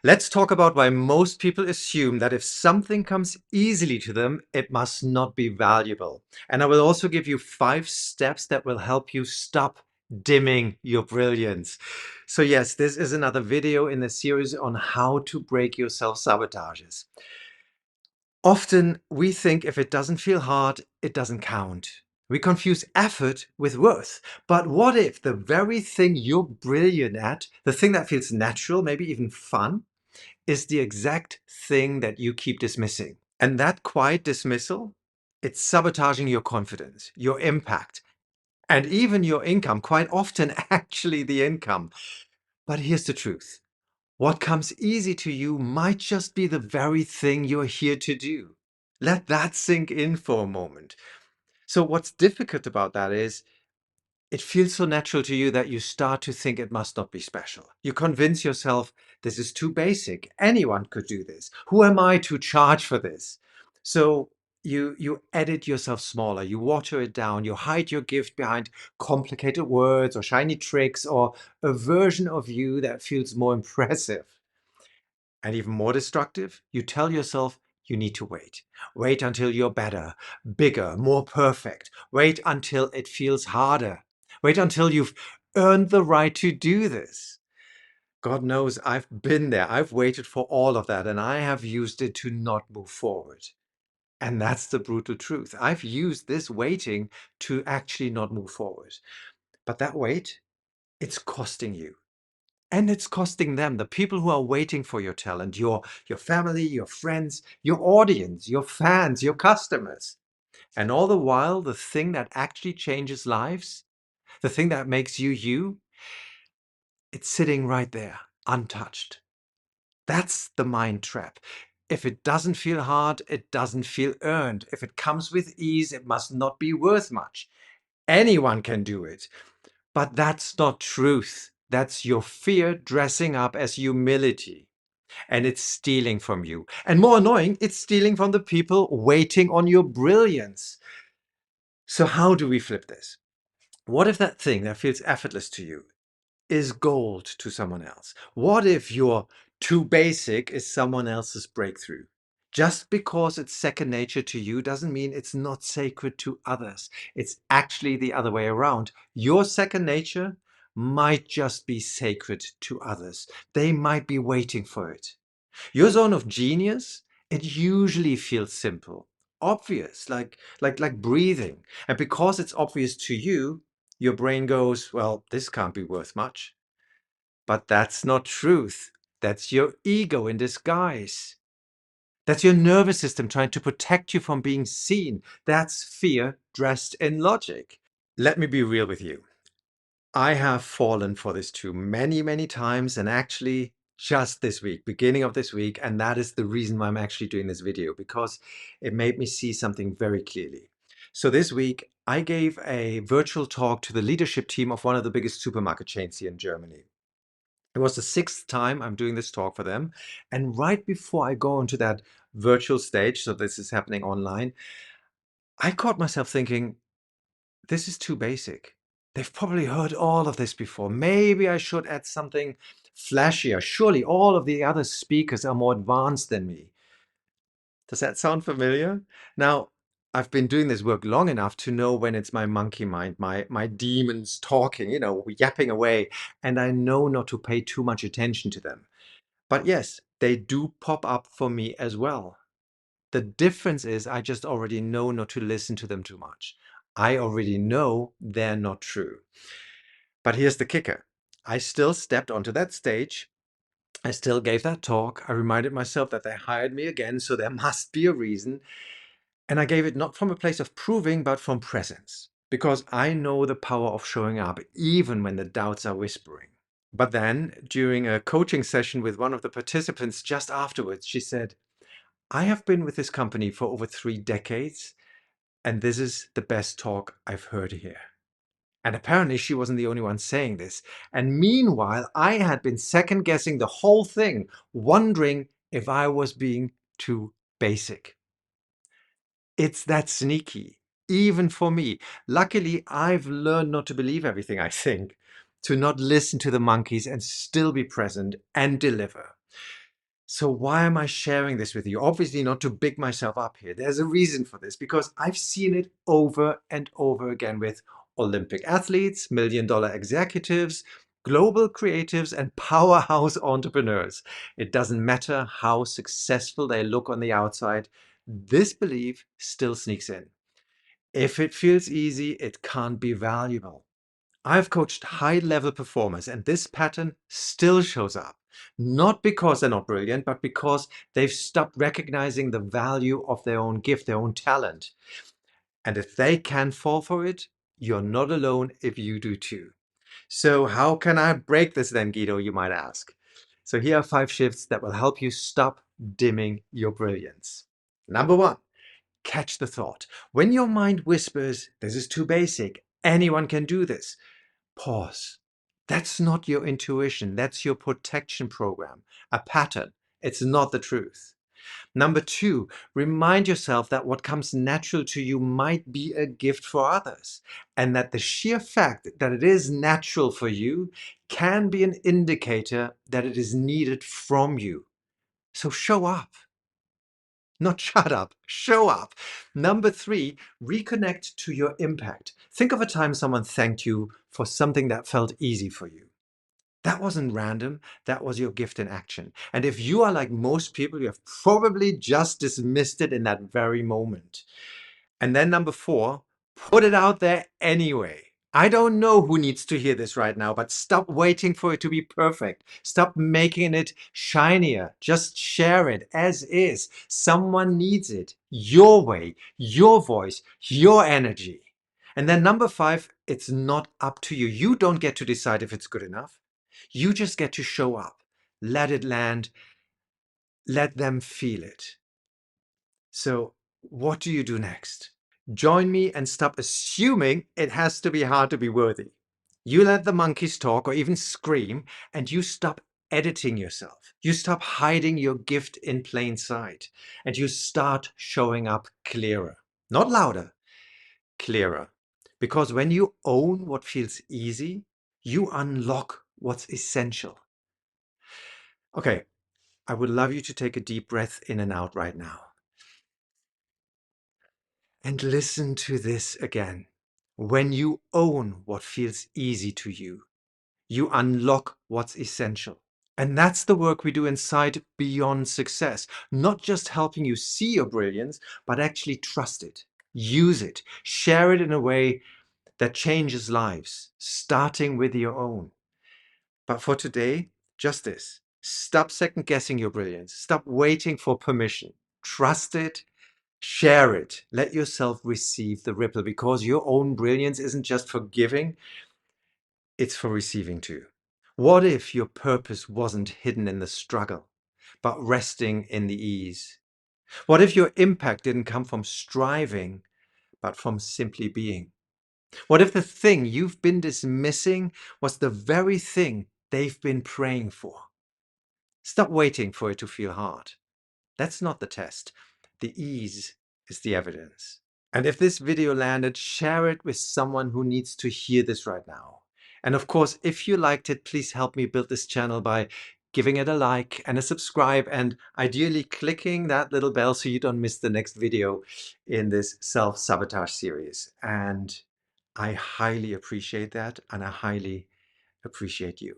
Let's talk about why most people assume that if something comes easily to them, it must not be valuable. And I will also give you 5 steps that will help you stop dimming your brilliance. So yes, this is another video in the series on how to break your self-sabotages. Often we think if it doesn't feel hard, it doesn't count. We confuse effort with worth. But what if the very thing you're brilliant at, the thing that feels natural, maybe even fun, is the exact thing that you keep dismissing? And that quiet dismissal, it's sabotaging your confidence, your impact, and even your income, quite often actually the income. But here's the truth. What comes easy to you might just be the very thing you're here to do. Let that sink in for a moment. So what's difficult about that is it feels so natural to you that you start to think it must not be special. You convince yourself this is too basic. Anyone could do this. Who am I to charge for this? So you edit yourself smaller, you water it down, you hide your gift behind complicated words or shiny tricks or a version of you that feels more impressive. And even more destructive, you tell yourself you need to wait. Wait until you're better, bigger, more perfect. Wait until it feels harder. Wait until you've earned the right to do this. God knows I've been there. I've waited for all of that and I have used it to not move forward. And that's the brutal truth. I've used this waiting to actually not move forward. But that wait, it's costing you. And it's costing them, the people who are waiting for your talent, your family, your friends, your audience, your fans, your customers. And all the while, the thing that actually changes lives, the thing that makes you you, it's sitting right there, untouched. That's the mind trap. If it doesn't feel hard, it doesn't feel earned. If it comes with ease, it must not be worth much. Anyone can do it. But that's not truth. That's your fear dressing up as humility. And it's stealing from you. And more annoying, it's stealing from the people waiting on your brilliance. So how do we flip this? What if that thing that feels effortless to you is gold to someone else? What if your too basic is someone else's breakthrough? Just because it's second nature to you doesn't mean it's not sacred to others. It's actually the other way around. Your second nature might just be sacred to others. They might be waiting for it. Your zone of genius, it usually feels simple, obvious, like breathing. And because it's obvious to you, your brain goes, well, this can't be worth much. But that's not truth. That's your ego in disguise. That's your nervous system trying to protect you from being seen. That's fear dressed in logic. Let me be real with you. I have fallen for this too many, many times, and actually just this week, beginning of this week, and that is the reason why I'm actually doing this video, because it made me see something very clearly. So this week, I gave a virtual talk to the leadership team of one of the biggest supermarket chains here in Germany. It was the 6th time I'm doing this talk for them. And right before I go onto that virtual stage, so this is happening online, I caught myself thinking, this is too basic. They've probably heard all of this before. Maybe I should add something flashier. Surely all of the other speakers are more advanced than me. Does that sound familiar? Now, I've been doing this work long enough to know when it's my monkey mind, my demons talking, yapping away, and I know not to pay too much attention to them. But yes, they do pop up for me as well. The difference is I just already know not to listen to them too much. I already know they're not true. But here's the kicker. I still stepped onto that stage. I still gave that talk. I reminded myself that they hired me again, so there must be a reason. And I gave it not from a place of proving, but from presence. Because I know the power of showing up, even when the doubts are whispering. But then, during a coaching session with one of the participants just afterwards, she said, I have been with this company for over 3 decades, and this is the best talk I've heard here. And apparently she wasn't the only one saying this. And meanwhile, I had been second guessing the whole thing, wondering if I was being too basic. It's that sneaky, even for me. Luckily, I've learned not to believe everything I think, to not listen to the monkeys and still be present and deliver. So why am I sharing this with you? Obviously not to big myself up here. There's a reason for this, because I've seen it over and over again with Olympic athletes, million-dollar executives, global creatives, and powerhouse entrepreneurs. It doesn't matter how successful they look on the outside, this belief still sneaks in. If it feels easy, it can't be valuable. I've coached high-level performers, and this pattern still shows up. Not because they're not brilliant, but because they've stopped recognizing the value of their own gift, their own talent. And if they can fall for it, you're not alone if you do too. So how can I break this then, Guido, you might ask? So here are 5 shifts that will help you stop dimming your brilliance. Number 1, catch the thought. When your mind whispers, this is too basic, anyone can do this, pause. That's not your intuition. That's your protection program, a pattern. It's not the truth. Number 2, remind yourself that what comes natural to you might be a gift for others, and that the sheer fact that it is natural for you can be an indicator that it is needed from you. So show up. Not shut up, show up. Number 3, reconnect to your impact. Think of a time someone thanked you for something that felt easy for you. That wasn't random, that was your gift in action. And if you are like most people, you have probably just dismissed it in that very moment. And then number 4, put it out there anyway. I don't know who needs to hear this right now, but stop waiting for it to be perfect. Stop making it shinier. Just share it as is. Someone needs it. Your way, your voice, your energy. And then number 5, it's not up to you. You don't get to decide if it's good enough. You just get to show up. Let it land. Let them feel it. So what do you do next? Join me and stop assuming it has to be hard to be worthy. You let the monkeys talk or even scream, and you stop editing yourself. You stop hiding your gift in plain sight, and you start showing up clearer. Not louder, clearer. Because when you own what feels easy, you unlock what's essential. Okay, I would love you to take a deep breath in and out right now. And listen to this again. When you own what feels easy to you, you unlock what's essential. And that's the work we do inside Beyond Success. Not just helping you see your brilliance, but actually trust it, use it, share it in a way that changes lives, starting with your own. But for today, just this. Stop second guessing your brilliance. Stop waiting for permission. Trust it. Share it. Let yourself receive the ripple, because your own brilliance isn't just for giving, it's for receiving too. What if your purpose wasn't hidden in the struggle, but resting in the ease? What if your impact didn't come from striving, but from simply being? What if the thing you've been dismissing was the very thing they've been praying for? Stop waiting for it to feel hard. That's not the test. The ease is the evidence. And if this video landed, share it with someone who needs to hear this right now. And of course, if you liked it, please help me build this channel by giving it a like and a subscribe, and ideally clicking that little bell so you don't miss the next video in this self-sabotage series. And I highly appreciate that, and I highly appreciate you.